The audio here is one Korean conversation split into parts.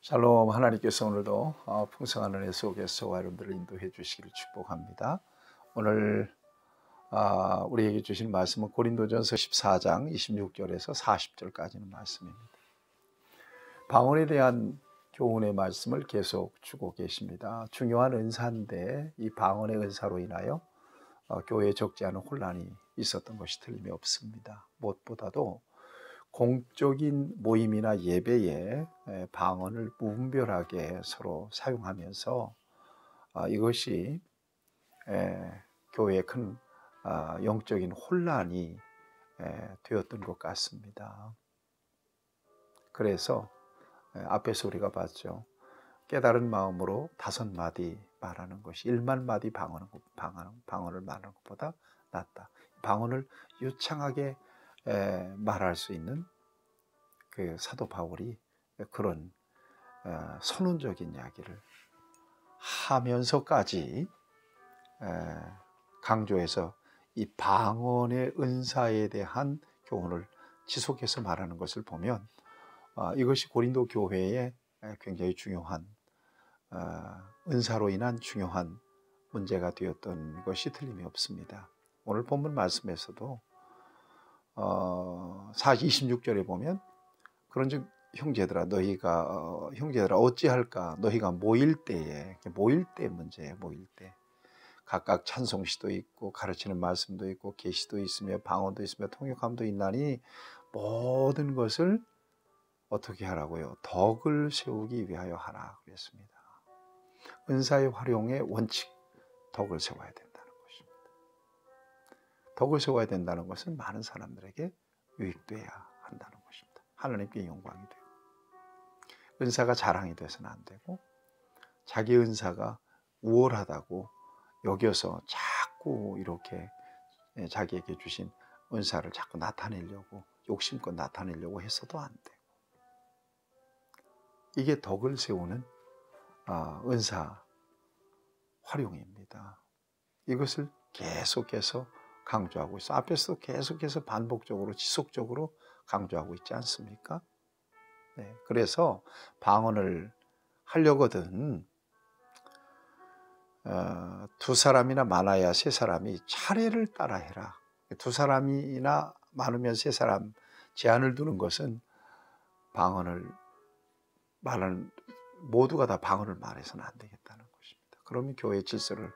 샬롬. 하나님께서 오늘도 풍성한 은혜 속에서 여러분들을 인도해 주시기를 축복합니다. 오늘 우리에게 주신 말씀은 고린도전서 14장 26절에서 40절까지는 말씀입니다. 방언에 대한 교훈의 말씀을 계속 주고 계십니다. 중요한 은사인데 이 방언의 은사로 인하여 교회에 적지 않은 혼란이 있었던 것이 틀림이 없습니다. 무엇보다도 공적인 모임이나 예배에 방언을 무분별하게 서로 사용하면서 이것이 교회에 큰 영적인 혼란이 되었던 것 같습니다. 그래서 앞에서 우리가 봤죠. 깨달은 마음으로 5마디 말하는 것이 1만 마디 방언을 말하는 것보다 낫다. 방언을 유창하게 말할 수 있는 그 사도 바울이 그런 선언적인 이야기를 하면서까지 강조해서 이 방언의 은사에 대한 교훈을 지속해서 말하는 것을 보면 이것이 고린도 교회에 굉장히 중요한 은사로 인한 중요한 문제가 되었던 것이 틀림이 없습니다. 오늘 본문 말씀에서도 26절에 보면 그런즉 형제들아 형제들아 어찌할까 너희가 모일 때에 모일 때 문제예요. 모일 때 각각 찬송시도 있고 가르치는 말씀도 있고 계시도 있으며 방언도 있으며 통역함도 있나니 모든 것을 어떻게 하라고요? 덕을 세우기 위하여 하라 그랬습니다. 은사의 활용의 원칙, 덕을 세워야 된다는 것입니다. 덕을 세워야 된다는 것은 많은 사람들에게 유익돼야 한다는 것입니다. 하나님께 영광이 되고 은사가 자랑이 돼서는 안 되고 자기 은사가 우월하다고 여겨서 자꾸 이렇게 자기에게 주신 은사를 자꾸 나타내려고 욕심껏 나타내려고 해서도 안 되고 이게 덕을 세우는 은사 활용입니다. 이것을 계속해서 강조하고 있어. 앞에서도 계속해서 반복적으로 지속적으로 강조하고 있지 않습니까? 네, 그래서 방언을 하려거든 2사람이나 많아야 3사람이 차례를 따라 해라. 2사람이나 많으면 3사람 제한을 두는 것은 방언을 말하는 모두가 다 방언을 말해서는 안 되겠다는 것입니다. 그러면 교회의 질서를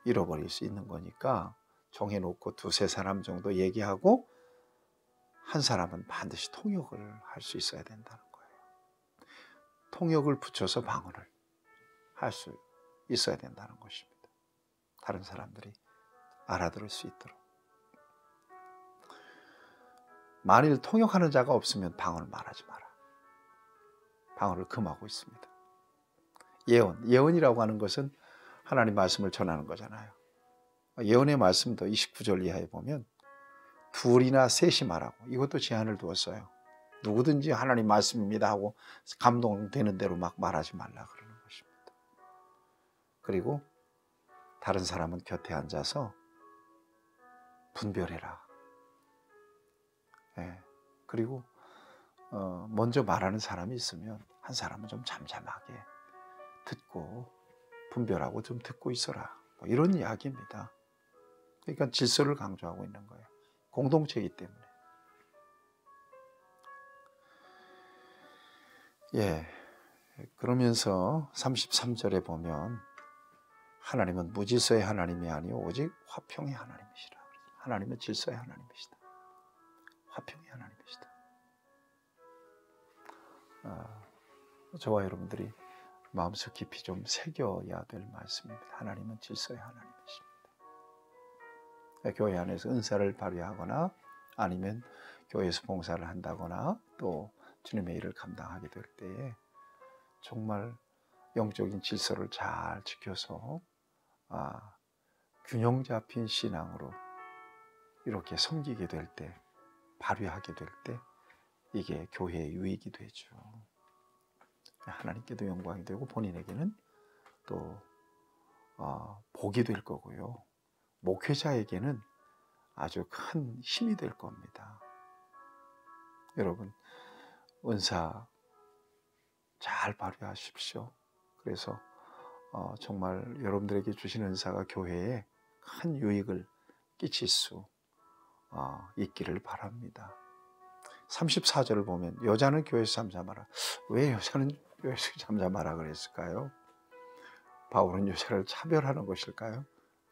잃어버릴 수 있는 거니까 정해놓고 2-3사람 정도 얘기하고 한 사람은 반드시 통역을 할 수 있어야 된다는 거예요. 통역을 붙여서 방언을 할 수 있어야 된다는 것입니다. 다른 사람들이 알아들을 수 있도록. 만일 통역하는 자가 없으면 방언을 말하지 마라. 방언을 금하고 있습니다. 예언이라고 하는 것은 하나님 말씀을 전하는 거잖아요. 예언의 말씀도 29절 이하에 보면 2이나 3이 말하고 이것도 제한을 두었어요. 누구든지 하나님 말씀입니다 하고 감동되는 대로 막 말하지 말라 그러는 것입니다. 그리고 다른 사람은 곁에 앉아서 분별해라. 그리고 먼저 말하는 사람이 있으면 한 사람은 좀 잠잠하게 듣고 분별하고 좀 듣고 있어라. 뭐 이런 이야기입니다. 그러니까 질서를 강조하고 있는 거예요. 공동체이기 때문에. 그러면서 33절에 보면 하나님은 무질서의 하나님이 아니요 오직 화평의 하나님이시라. 하나님은 질서의 하나님이시다. 화평의 하나님이시다. 저와 여러분들이 마음속 깊이 좀 새겨야 될 말씀입니다. 하나님은 질서의 하나님이십니다. 교회 안에서 은사를 발휘하거나 아니면 교회에서 봉사를 한다거나 또 주님의 일을 감당하게 될 때에 정말 영적인 질서를 잘 지켜서 균형 잡힌 신앙으로 이렇게 섬기게 될 때, 발휘하게 될 때 이게 교회의 유익이 되죠. 하나님께도 영광이 되고 본인에게는 또 복이 될 거고요. 목회자에게는 아주 큰 힘이 될 겁니다. 여러분 은사 잘 잘 발휘하십시오. 그래서 정말 여러분들에게 주신 은사가 교회에 큰 유익을 끼칠 수 있기를 바랍니다. 34절을 보면 여자는 교회에서 잠잠하라. 왜 여자는 교회에서 잠잠하라 그랬을까요? 바울은 여자를 차별하는 것일까요?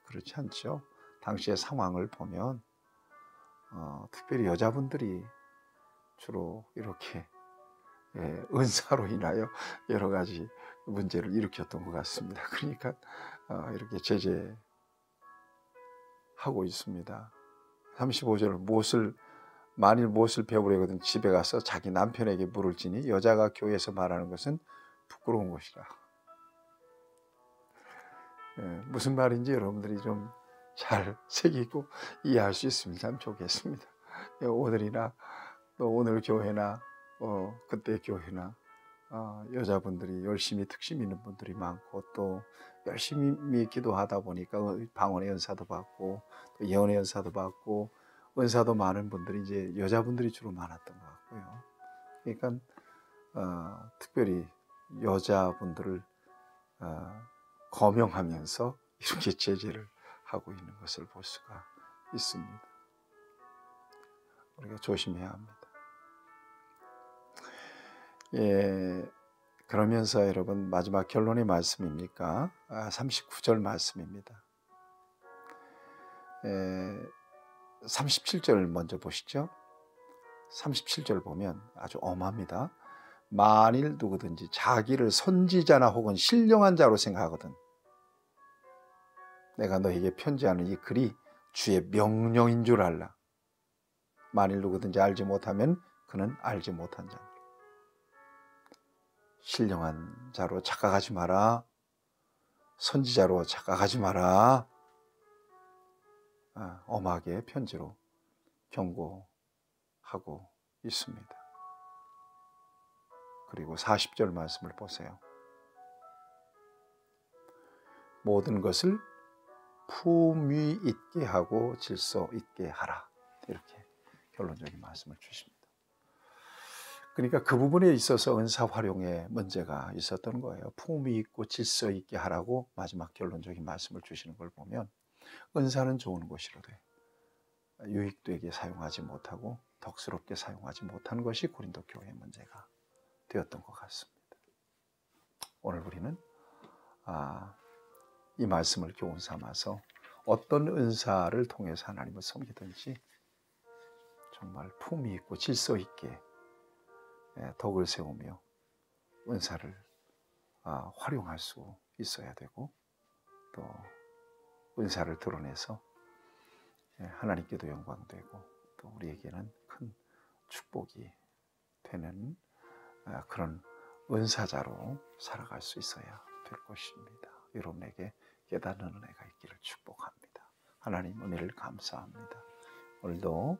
그렇지 않죠. 당시의 상황을 보면 특별히 여자분들이 주로 이렇게 은사로 인하여 여러 가지 문제를 일으켰던 것 같습니다. 그러니까 이렇게 제재하고 있습니다. 35절 만일 무엇을 배우려거든 집에 가서 자기 남편에게 물을 지니 여자가 교회에서 말하는 것은 부끄러운 것이라. 무슨 말인지 여러분들이 좀 잘 새기고 이해할 수 있으면 참 좋겠습니다. 오늘이나 또 오늘 교회나 그때 교회나 여자분들이 열심히 특심 있는 분들이 많고 또 열심히 기도하다 보니까 방언의 은사도 받고 또 예언의 은사도 받고 은사도 많은 분들이 이제 여자분들이 주로 많았던 것 같고요. 그러니까 특별히 여자분들을 거명하면서 이렇게 제재를 하고 있는 것을 볼 수가 있습니다. 우리가 조심해야 합니다. 그러면서 여러분 마지막 결론의 말씀입니까? 39절 말씀입니다. 37절 먼저 보시죠. 37절 보면 아주 엄합니다. 만일 누구든지 자기를 선지자나 혹은 신령한 자로 생각하거든 내가 너에게 편지하는 이 글이 주의 명령인 줄 알라. 만일 누구든지 알지 못하면 그는 알지 못한 자니라. 신령한 자로 착각하지 마라. 선지자로 착각하지 마라. 엄하게 편지로 경고하고 있습니다. 그리고 40절 말씀을 보세요. 모든 것을 품위 있게 하고 질서 있게 하라. 이렇게 결론적인 말씀을 주십니다. 그러니까 그 부분에 있어서 은사 활용에 문제가 있었던 거예요. 품위 있고 질서 있게 하라고 마지막 결론적인 말씀을 주시는 걸 보면 은사는 좋은 것이로되 유익되게 사용하지 못하고 덕스럽게 사용하지 못한 것이 고린도 교회의 문제가 되었던 것 같습니다. 오늘 우리는 이 말씀을 교훈 삼아서 어떤 은사를 통해서 하나님을 섬기든지 정말 품위 있고 질서 있게 덕을 세우며 은사를 활용할 수 있어야 되고 또 은사를 드러내서 하나님께도 영광되고 또 우리에게는 큰 축복이 되는 그런 은사자로 살아갈 수 있어야 될 것입니다. 여러분에게 깨닫는 은혜가 있기를 축복합니다. 하나님 은혜를 감사합니다. 오늘도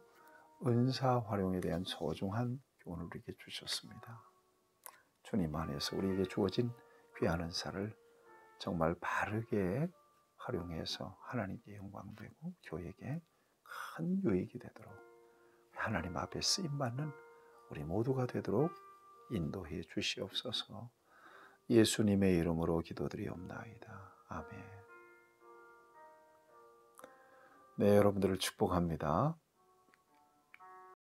은사 활용에 대한 소중한 교훈을 우리에게 주셨습니다. 주님 안에서 우리에게 주어진 귀한 은사를 정말 바르게 활용해서 하나님께 영광되고 교회에게 큰 유익이 되도록 하나님 앞에 쓰임받는 우리 모두가 되도록 인도해 주시옵소서. 예수님의 이름으로 기도드리옵나이다. 아멘. 네, 여러분들을 축복합니다.